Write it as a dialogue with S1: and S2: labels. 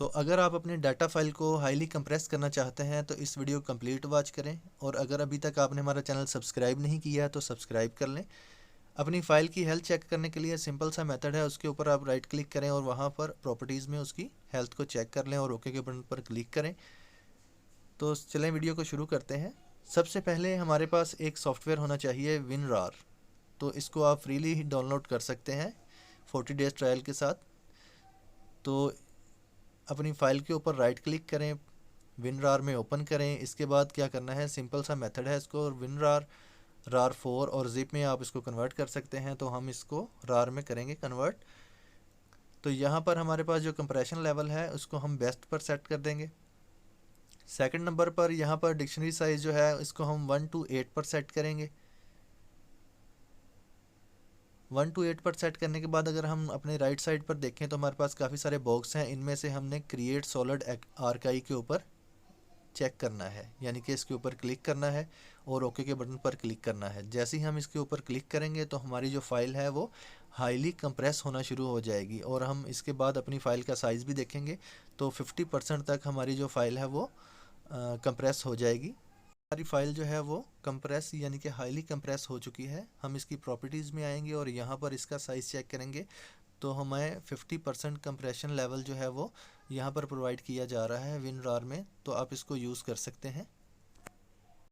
S1: तो अगर आप अपने डाटा फाइल को हाईली कंप्रेस करना चाहते हैं तो इस वीडियो कंप्लीट वॉच करें, और अगर अभी तक आपने हमारा चैनल सब्सक्राइब नहीं किया है तो सब्सक्राइब कर लें। अपनी फ़ाइल की हेल्थ चेक करने के लिए सिंपल सा मेथड है, उसके ऊपर आप राइट क्लिक करें और वहाँ पर प्रॉपर्टीज़ में उसकी हेल्थ को चेक कर लें और ओके के बटन पर क्लिक करें। तो चलें वीडियो को शुरू करते हैं। सबसे पहले हमारे पास एक सॉफ्टवेयर होना चाहिए WinRAR। तो इसको आप फ्रीली डाउनलोड कर सकते हैं 40 डेज़ ट्रायल के साथ। तो अपनी फ़ाइल के ऊपर राइट क्लिक करें, WinRAR में ओपन करें। इसके बाद क्या करना है, सिंपल सा मेथड है, इसको WinRAR RAR4 और ज़िप में आप इसको कन्वर्ट कर सकते हैं। तो हम इसको RAR में करेंगे कन्वर्ट। तो यहाँ पर हमारे पास जो कंप्रेशन लेवल है उसको हम बेस्ट पर सेट कर देंगे। सेकंड नंबर पर यहाँ पर डिक्शनरी साइज़ जो है इसको हम 1 to 8 पर सेट करेंगे। 1 to 8 पर सेट करने के बाद अगर हम अपने राइट साइड पर देखें तो हमारे पास काफ़ी सारे बॉक्स हैं। इनमें से हमने क्रिएट सॉलिड आर्काई के ऊपर चेक करना है, यानी कि इसके ऊपर क्लिक करना है और ओके के बटन पर क्लिक करना है। जैसे ही हम इसके ऊपर क्लिक करेंगे तो हमारी जो फ़ाइल है वो हाईली कंप्रेस होना शुरू हो जाएगी, और हम इसके बाद अपनी फ़ाइल का साइज़ भी देखेंगे तो 50% तक हमारी जो फ़ाइल है वो कंप्रेस हो जाएगी। हमारी फ़ाइल जो है वो कंप्रेस यानी कि हाईली कंप्रेस हो चुकी है। हम इसकी प्रॉपर्टीज़ में आएंगे और यहाँ पर इसका साइज़ चेक करेंगे तो हमें 50% कंप्रेशन लेवल जो है वो यहाँ पर प्रोवाइड किया जा रहा है WinRAR में। तो आप इसको यूज़ कर सकते हैं।